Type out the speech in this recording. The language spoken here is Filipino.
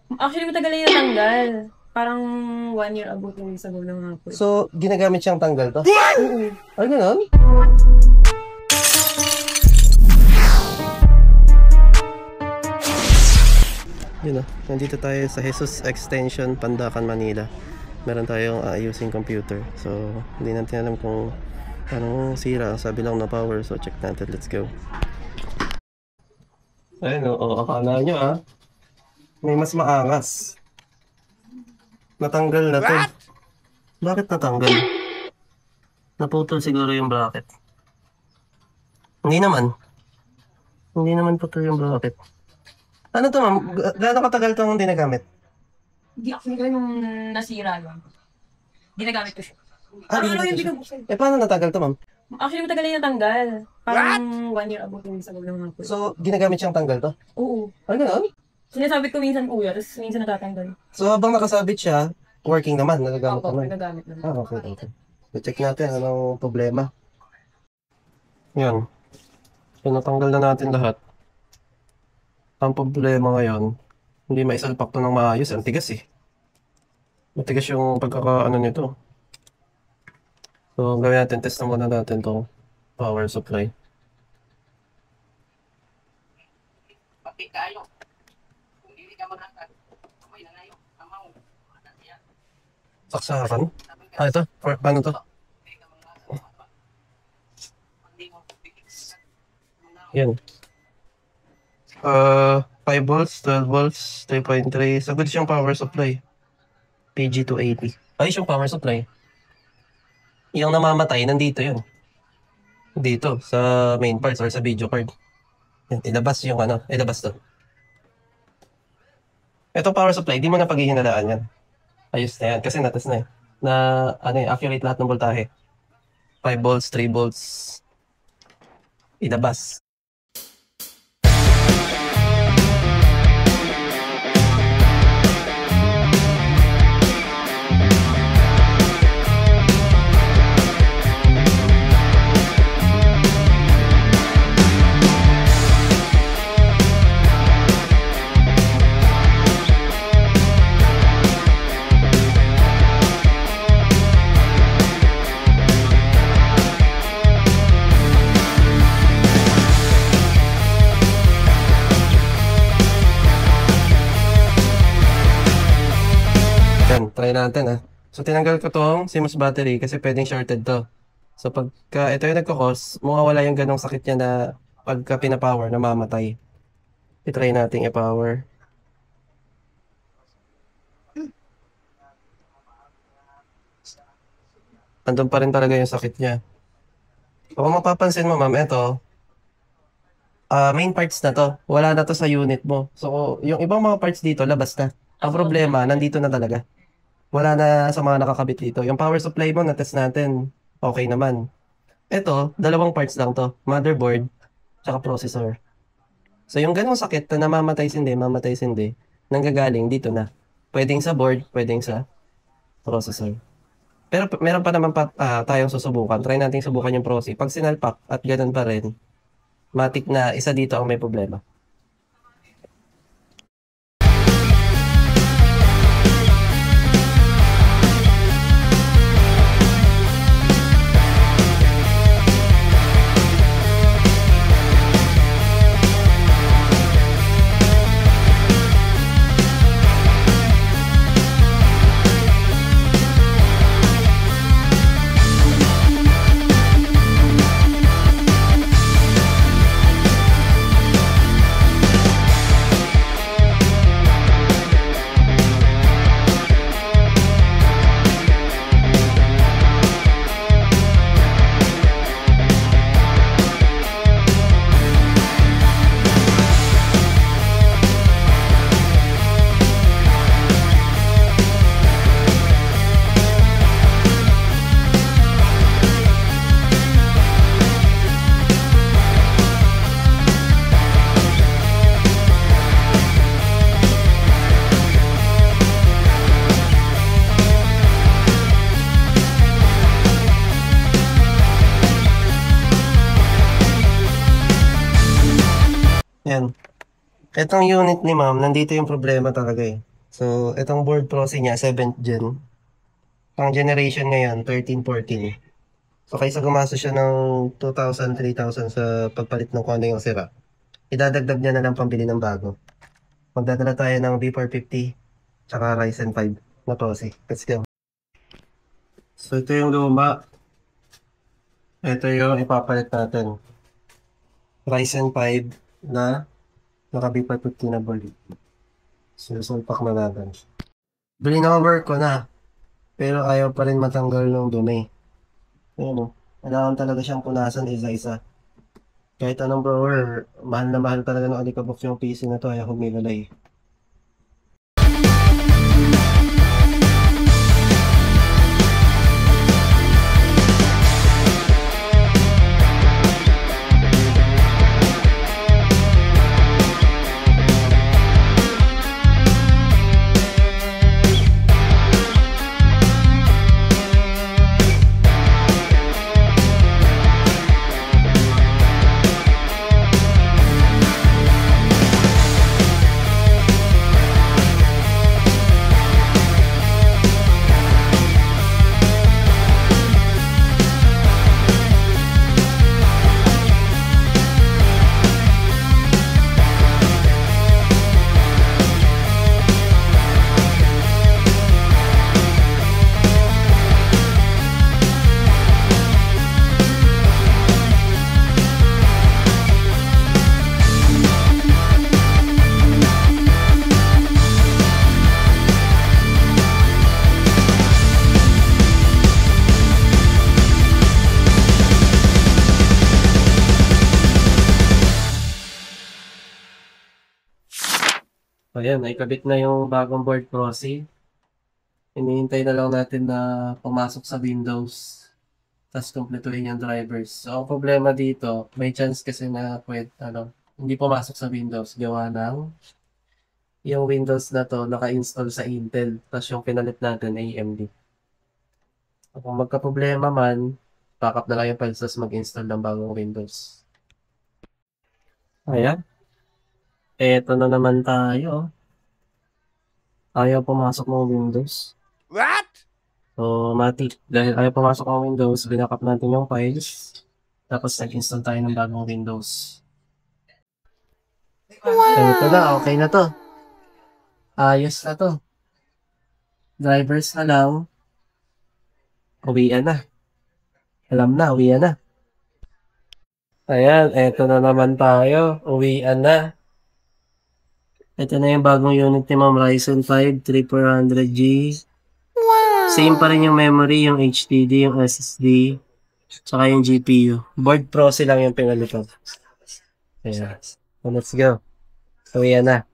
Actually, matagal na yung natanggal. Parang 1 year ago, 2 years ago lang nga po. So, ginagamit siyang tanggal to? Oo. Ay, gano'n? Yun o, nandito tayo sa Jesus Extension, Pandacan, Manila. Meron tayong ayusing computer. So, hindi natin alam kung anong sira. Sabi lang na power. So, check natin. Let's go. Ayun o, akala nyo may mas maangas. Natanggal na to. Bakit natanggal? Naputol siguro yung bracket. Hindi naman. Hindi naman putol yung bracket. Ano to, ma'am? Gaano katagal itong ginagamit? Hindi actually nung nasira lang. Ginagamit ko siya. Ano yung binubuksan? Paano natagal to, ma'am? Actually, matagal na yung natanggal. Parang 1 year ago, 2 years ago lang nga po. So, ginagamit siyang tanggal to? Oo. Ay, gano'n? Sinasabit ko minsan kuya, tapos minsan natatanggal. So, habang nakasabit siya, working naman, nagagamit Opo, naman. nagagamit naman. Okay. So, check natin anong problema. Yan. So, natanggal na natin lahat. Ang problema ngayon, hindi maisalpak to ng maayos. Ang tigas eh. Matigas yung pagkakaano nito. So, gawin natin, test na muna natin itong power supply. Saksakan? Ito? Paano to? Yan. 5 volts, 12 volts, 3.3. So, good siyang power supply. PG280. Ayos yung power supply. Yung namamatay, nandito yun. Dito, sa main parts or sa video card. Yan, ilabas yung ilabas to. Ito power supply, di mo na paghihinalaan yan. Ayos na yan, kasi natas na eh. Na, accurate lahat ng voltahe. 5 volts, 3 volts. Ilabas. Yan, try natin So, tinanggal ko tong CMOS battery kasi pwedeng shorted to. So, pagka ito yung nagkakos, mawawala yung ganong sakit niya na pagka pinapower, namamatay. I-try natin i-power. Andun pa rin talaga yung sakit niya. So, kung mapapansin mo, ma'am, ito, main parts na to. Wala na to sa unit mo. So, yung ibang mga parts dito, labas na. Ang problema, nandito na talaga. Wala na sa mga nakakabit dito. Yung power supply mo, na-test natin. Okay naman. Ito, dalawang parts lang to. Motherboard, tsaka processor. So, yung ganong sakit na namamatay sindi, mamatay sindi, nanggagaling dito na. Pwedeng sa board, pwedeng sa processor. Pero meron pa naman tayong susubukan. Try natin subukan yung proxy. Pag sinalpak at ganun pa rin, matik na isa dito ang may problema. Yan. Itong unit ni ma'am, nandito yung problema talaga eh. So, itong board proxy niya, 7th gen. Ang generation ngayon, 13, 14. So, kaysa gumastos siya ng 2,000, 3,000 sa pagpalit ng kung ano yung sira, idadagdag niya na lang pambili ng bago. Magdadala tayo ng B450 tsaka Ryzen 5 na proxy. Let's go. So, ito yung luma. Ito yung ipapalit natin. Ryzen 5 na naka B450 na board. Sinusulpak na natin. Brinumber ko na. Pero ayaw pa rin matanggal ng dumi. Ayun o. Kailangan talaga siyang punasan isa-isa. Kahit anong blower, mahal na mahal talaga ng alikabok yung PC na to. Ayaw humilalay. Ayan, naikabit na yung bagong board proxy. Hinihintay na lang natin na pumasok sa Windows. Tapos kumpletuhin yung drivers. So, ang problema dito, may chance kasi na hindi pumasok sa Windows. Gawa ng yung Windows na to naka-install sa Intel. Tapos yung pinalit natin AMD. So, kung magka-problema man, backup na lang yung files tapos mag-install ng bagong Windows. Ayan. Eto na naman tayo. Ayaw pumasok ng Windows. What? So, dahil ayaw pumasok ng Windows, binackup natin yung files. Tapos nag-install tayo ng bagong Windows. Ito na, okay na to. Ayos na to. Drivers na lang. Uwian na. Alam na, uwian na. Ayan, eto na naman tayo. Uwian na. Ito na yung bagong unit ni Ma'am, Ryzen 5 3400G. Wow! Same pa rin yung memory, yung HDD, yung SSD, tsaka yung GPU. Board proxy lang yung pinalitan. Ayan. So, let's go. Uwian na.